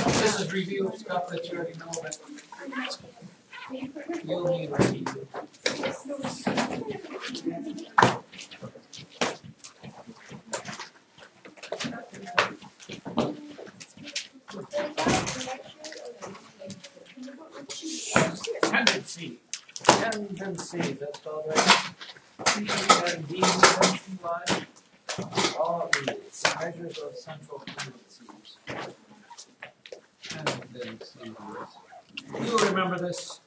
This is review of stuff that you already know that you'll need review. Tendency. Tendency, that's all right. And D, all of these measures of central tendencies. Tendencies. You'll remember this.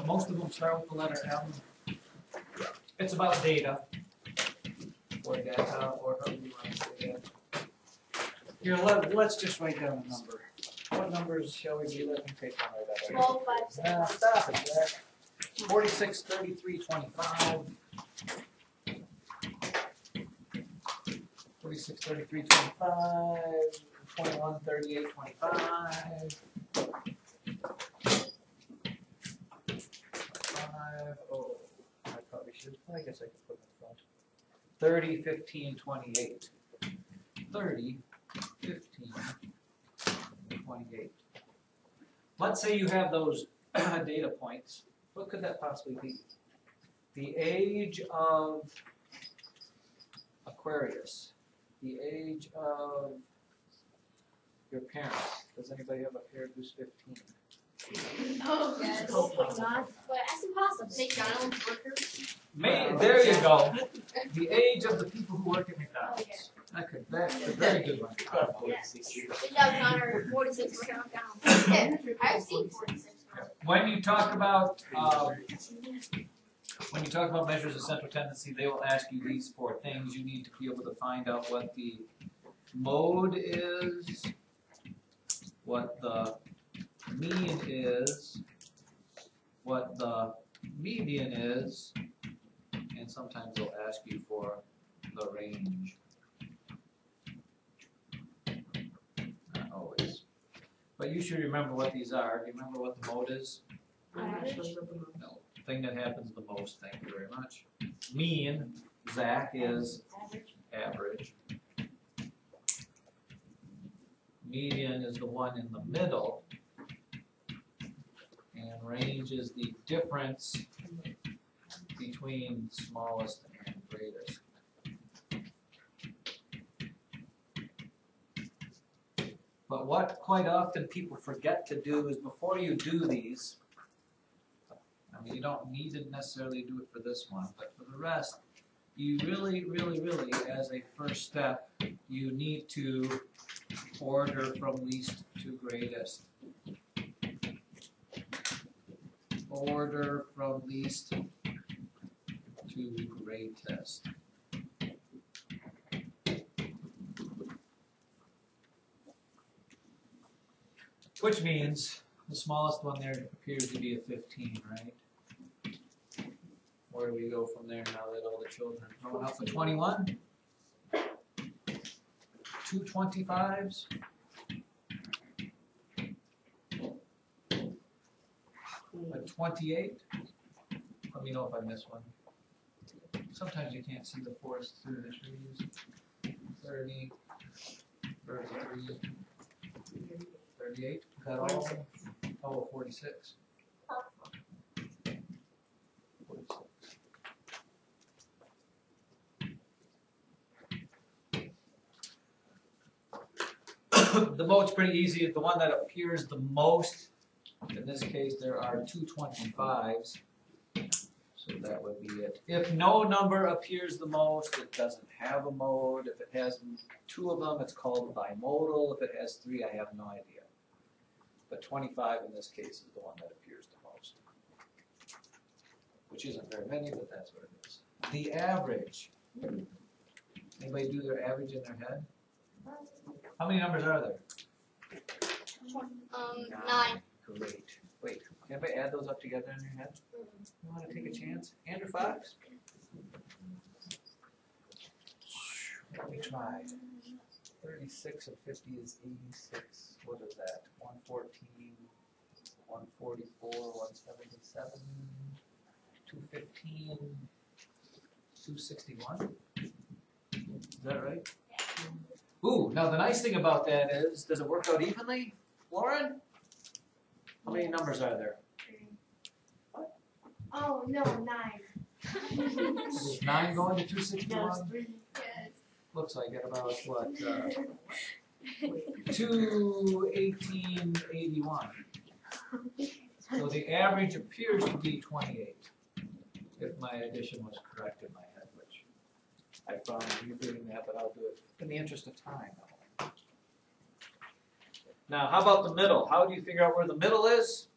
Most of them start with the letter M. It's about data. Or data, or however you want to say that. Here, let's just write down a number. What numbers shall we be? Let me take one right out. 12, 5, 6. Stop it, Jack. 46, 33, 25. 46, 33, 25. 21, 38, 25. 25. Oh, I probably should. I guess I could put it in front. 30, 15, 28. 30, 15, 28. Let's say you have those data points. What could that possibly be? The age of Aquarius. The age of your parents. Does anybody have a parent who's 15? Oh, yes. Hopefully not. But that's impossible. McDonald's workers. There you go. The age of the people who work at McDonald's. That's a very good one. Yes. Connor, 46 working on McDonald's. Yeah, I've seen 46. When you talk about measures of central tendency, they will ask you these four things. You need to be able to find out what the mode is, what the mean is, what the median is, and sometimes they'll ask you for the range. Not always. But you should remember what these are. Do you remember what the mode is? No. Thing that happens the most. Thank you very much. Mean, Zach, is average. Median is the one in the middle. And range is the difference between smallest and greatest. But what quite often people forget to do is before you do these, I mean, you don't need to necessarily do it for this one, but for the rest, you really, as a first step, you need to order from least to greatest. Order from least to greatest. Which means the smallest one there appears to be a 15, right? Where do we go from there now that all the children are growing up? A 21? 2 25s? A 28? Let me know if I miss one. Sometimes you can't see the forest through the trees. 30, 33, 38? Is that all? Oh, 46. 46. The mode's pretty easy. The one that appears the most, in this case, there are 2 25s. So that would be it. If no number appears the most, it doesn't have a mode. If it has 2 of them, it's called bimodal. If it has 3, I have no idea. But 25 in this case is the one that appears the most. Which isn't very many, but that's what it is. The average. Anybody do their average in their head? How many numbers are there? 9. Great. Wait, can anybody add those up together in your head? You want to take a chance? Andrew Fox? Let me try. 36 and 50 is 86. What is that? 114, 144, 177, 215, 261. Is that right? Ooh, now the nice thing about that is, does it work out evenly, Lauren? How many numbers are there? Oh, no, 9. Is 9 going to 261? Yes. Looks like it about what, 21881. So the average appears to be 28, if my addition was correct in my head, which I found you doing that, but I'll do it in the interest of time. Now, how about the middle? How do you figure out where the middle is?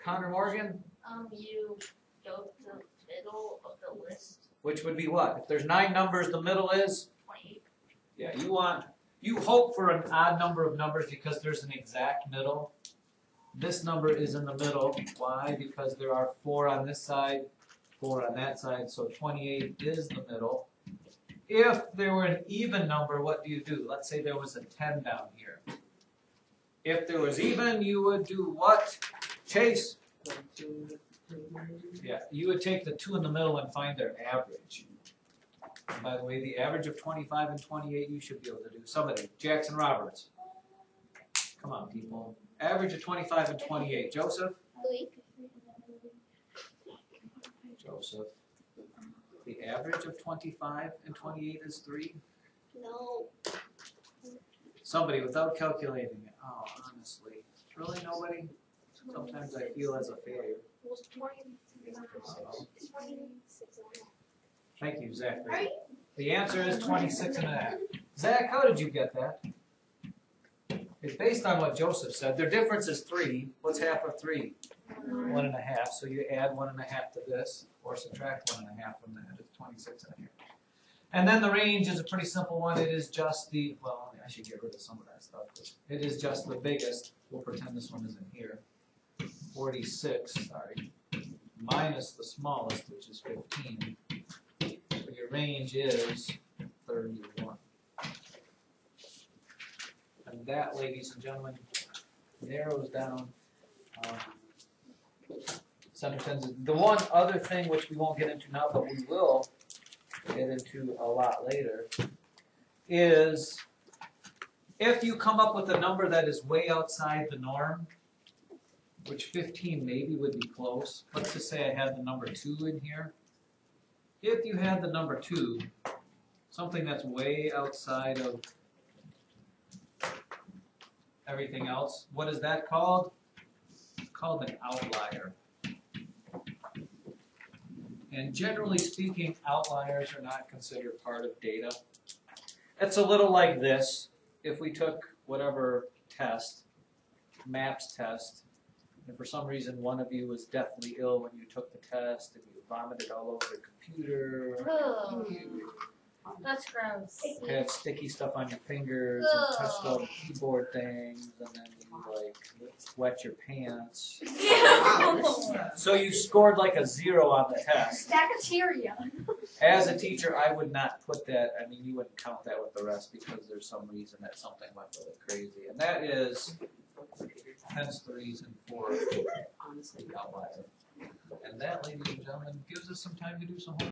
Connor Morgan? You go to the middle of the list, Which would be what? If there's 9 numbers, the middle is? 28. Yeah, you hope for an odd number of numbers because there's an exact middle. This number is in the middle. Why? Because there are 4 on this side, 4 on that side, so 28 is the middle. If there were an even number, what do you do? Let's say there was a 10 down here. If there was even, you would do what? Chase? Yeah, you would take the 2 in the middle and find their average. And by the way, the average of 25 and 28 you should be able to do. Somebody, Jackson Roberts. Come on, people. Average of 25 and 28. Joseph? Joseph. The average of 25 and 28 is 3? No. Somebody without calculating it. Oh, honestly. Really nobody? Sometimes I feel as a failure. It was 26. Thank you, Zach. Right? The answer is 26 and a half. Zach, how did you get that? It's based on what Joseph said. Their difference is 3. What's half of 3? 1.5. So you add 1.5 to this, or subtract 1.5 from that. It's 26 and a half. And then the range is a pretty simple one. It is just the, well, I should get rid of some of that stuff. It is just the biggest. We'll pretend this one isn't here. 46, sorry, minus the smallest, which is 15. So your range is 31. And that, ladies and gentlemen, narrows down center tens. The one other thing which we won't get into now, but we will get into a lot later, is if you come up with a number that is way outside the norm, which 15 maybe would be close. Let's just say I had the number 2 in here. If you had the number 2, something that's way outside of everything else, what is that called? It's called an outlier. And generally speaking, outliers are not considered part of data. It's a little like this. If we took whatever test, MAPS test, and for some reason one of you was deathly ill when you took the test and you vomited all over the computer, Ugh. That's gross. you had sticky stuff on your fingers and touched all the keyboard things, and then you like wet your pants. So you scored like a 0 on the test. Bacteria. As a teacher, I would not put that, I mean, you wouldn't count that with the rest because there's some reason that something went really crazy. And that is 10s, 3s, and 4s, the outlier. And that, ladies and gentlemen, gives us some time to do some homework.